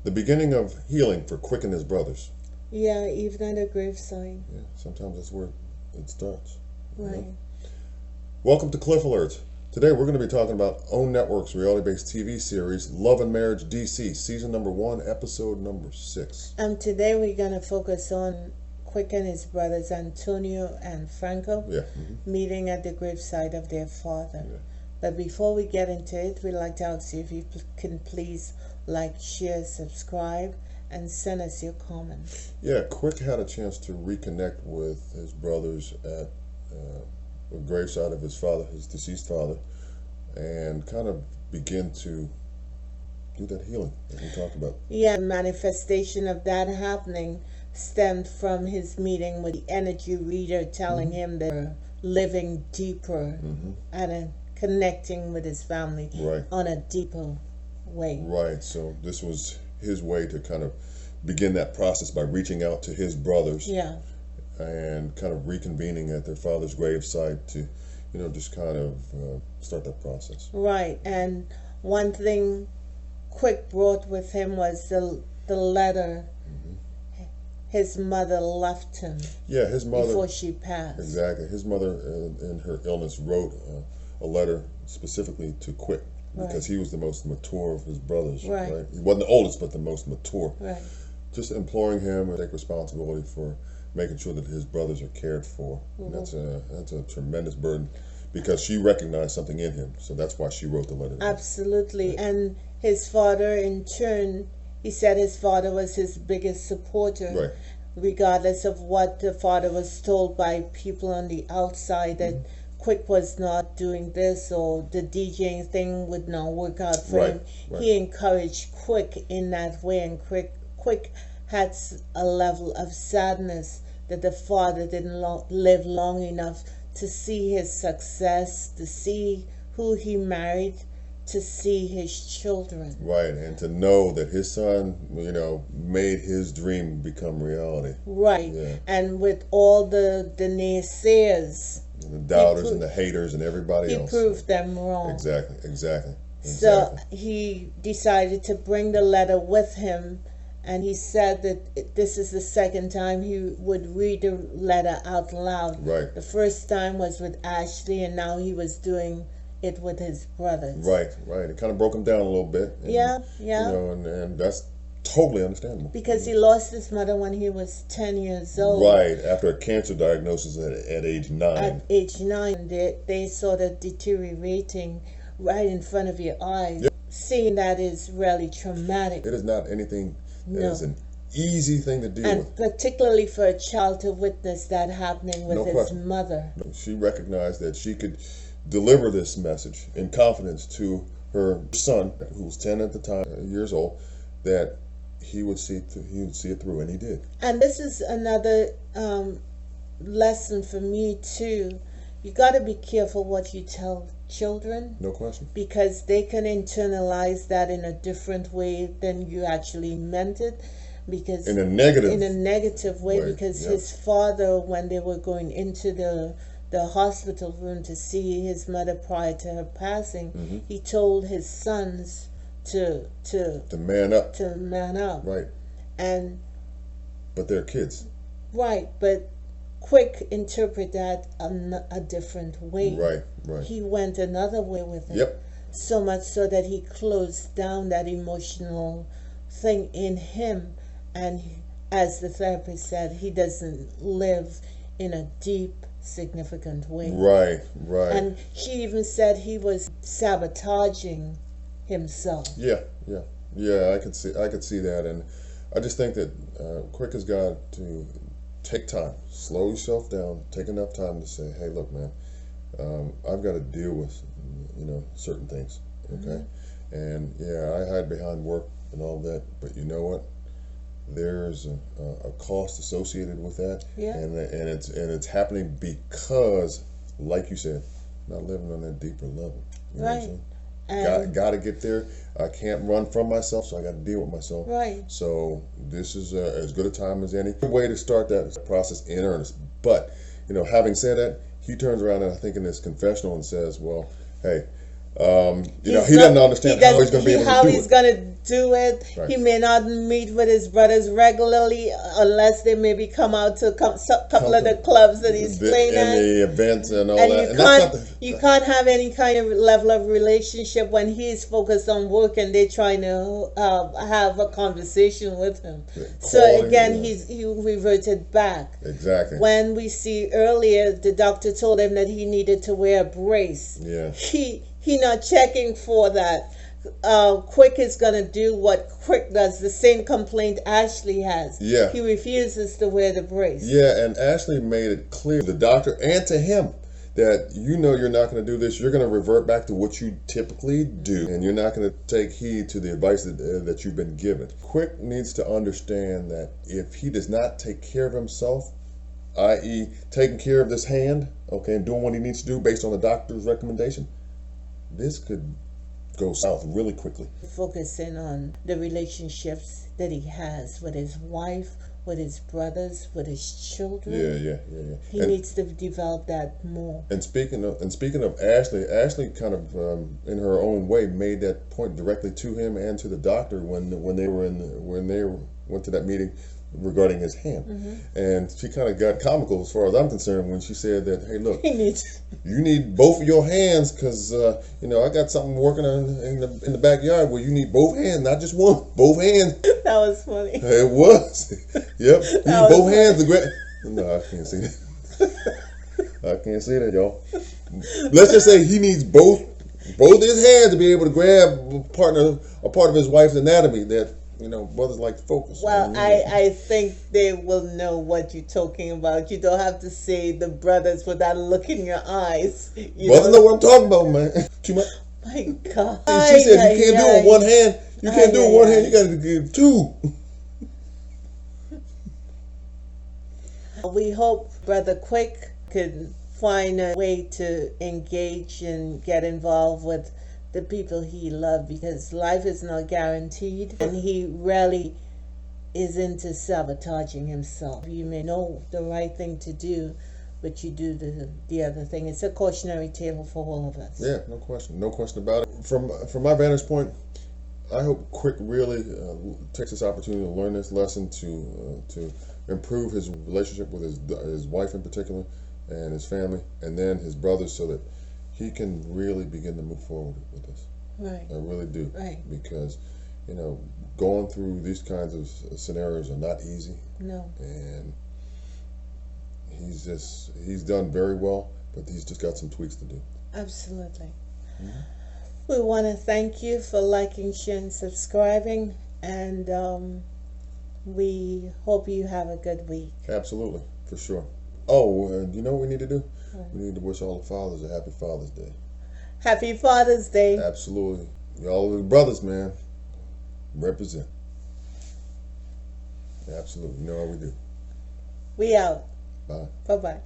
the beginning of healing for Quick and his brothers. Yeah, even at a graveside. Yeah, sometimes that's where it starts. Right. know? Welcome to Cliff Alerts. Today we're going to be talking about OWN Network's reality-based TV series Love and Marriage DC, season number 1, episode number 6. Today we're going to focus on Quick and his brothers Antonio and Franco meeting at the graveside of their father. Yeah. But before we get into it, we'd like to ask you if you can please like, share, subscribe, and send us your comments. Yeah, Quick had a chance to reconnect with his brothers at the graveside of his father, his deceased father, and kind of begin to do that healing that we talked about. Yeah, the manifestation of that happening stemmed from his meeting with the energy reader telling him that they're living deeper and connecting with his family on a deeper way. Right, so this was his way to kind of begin that process by reaching out to his brothers. Yeah. And kind of reconvening at their father's gravesite to, just kind of start that process. Right, and one thing Quick brought with him was the letter his mother left him. Yeah, his mother. Before she passed. Exactly. His mother, in her illness, wrote a letter specifically to Quick because he was the most mature of his brothers. Right. He wasn't the oldest, but the most mature. Right. Just imploring him to take responsibility for making sure that his brothers are cared for. And that's a tremendous burden because she recognized something in him. So that's why she wrote the letter. Absolutely. And his father, in turn, he said his father was his biggest supporter. Right. Regardless of what the father was told by people on the outside that Quick was not doing this or the DJing thing would not work out for him. Right. He encouraged Quick in that way, and Quick had a level of sadness that the father didn't live long enough to see his success, to see who he married, to see his children. Right, and to know that his son, made his dream become reality. Right, yeah. And with all the naysayers, the doubters and the haters and everybody else. He proved them wrong. Exactly. So he decided to bring the letter with him. And he said that this is the second time he would read the letter out loud. Right. The first time was with Ashley, and now he was doing it with his brothers. Right. It kind of broke him down a little bit. And, yeah. And that's totally understandable. Because he lost his mother when he was 10 years old. Right, after a cancer diagnosis at age 9. At age 9, they saw the deteriorating right in front of your eyes. Yep. Seeing that is really traumatic. It is not anything. It is an easy thing to deal with. And particularly for a child to witness that happening with his mother. She recognized that she could deliver this message in confidence to her son, who was 10 at the time, years old, that he would see it through, and he did. And this is another lesson for me too. You got to be careful what you tell children. No question. Because they can internalize that in a different way than you actually meant it. Because in a negative way. Because his father, when they were going into the hospital room to see his mother prior to her passing, he told his sons to man up. To man up. Right. But they're kids. Right, but Quick interpret that a different way. Right. He went another way with it. Yep. So much so that he closed down that emotional thing in him, and as the therapist said, he doesn't live in a deep, significant way. Right. And she even said he was sabotaging himself. Yeah. I could see that, and I just think that Quick has got to take time, slow yourself down, take enough time to say, hey, look, man, I've got to deal with, certain things, okay? And I hide behind work and all that, but you know what? There's a cost associated with that, and it's happening because, like you said, not living on that deeper level. You know what I'm saying? Got to get there. I can't run from myself, so I got to deal with myself. Right. So this is as good a time as any. Good way to start that process in earnest. But having said that, he turns around and I think in this confessional and says, "Well, hey, He doesn't understand how he's going to be able to do it. Going to do it. Right. He may not meet with his brothers regularly unless they maybe come out to a couple of the clubs that he's playing at. And the events and all and that. You can't have any kind of level of relationship when he's focused on work and they're trying to have a conversation with him. So again, he reverted back. Exactly. When we see earlier, the doctor told him that he needed to wear a brace. Yeah. He not checking for that. Quick is gonna do what Quick does, the same complaint Ashley has. Yeah. He refuses to wear the brace. Yeah, and Ashley made it clear to the doctor and to him that you're not going to do this. You're going to revert back to what you typically do, and you're not going to take heed to the advice that you've been given. Quick needs to understand that if he does not take care of himself, i.e. taking care of this hand, okay, and doing what he needs to do based on the doctor's recommendation, this could go south really quickly. Focusing on the relationships that he has with his wife, with his brothers, with his children. Yeah. He needs to develop that more. And speaking of Ashley kind of in her own way made that point directly to him and to the doctor when they went to that meeting regarding his hand. Mm-hmm. And she kind of got comical as far as I'm concerned when she said that, hey, look, you need both of your hands because I got something working on in the backyard where you need both hands, not just one, both hands. That was funny. It was. Yep. You need both hands to grab. No, I can't see that. I can't see that, y'all. Let's just say he needs both his hands to be able to grab a part of his wife's anatomy that brothers like to focus. Well, I think they will know what you're talking about. You don't have to say the brothers with that look in your eyes. Brothers know what I'm talking about, man. Too much. My God. She said you can't do it with one hand. You can't do it with one hand. You got to give two. We hope Brother Quick could find a way to engage and get involved with the people he loved, because life is not guaranteed and he really is into sabotaging himself. You may know the right thing to do, but you do the other thing. It's a cautionary tale for all of us. Yeah, no question about it. From my vantage point, I hope Quick really takes this opportunity to learn this lesson to improve his relationship with his wife in particular and his family, and then his brothers, so that he can really begin to move forward with this. Right. I really do. Right. Because, going through these kinds of scenarios are not easy. No. And he's done very well, but he's just got some tweaks to do. Absolutely. Mm-hmm. We want to thank you for liking, sharing, subscribing, and we hope you have a good week. Absolutely, for sure. Oh, you know what we need to do? We need to wish all the fathers a happy Father's Day. Happy Father's Day. Absolutely. Y'all the brothers, man. Represent. Absolutely. You know how we do. We out. Bye. Bye-bye.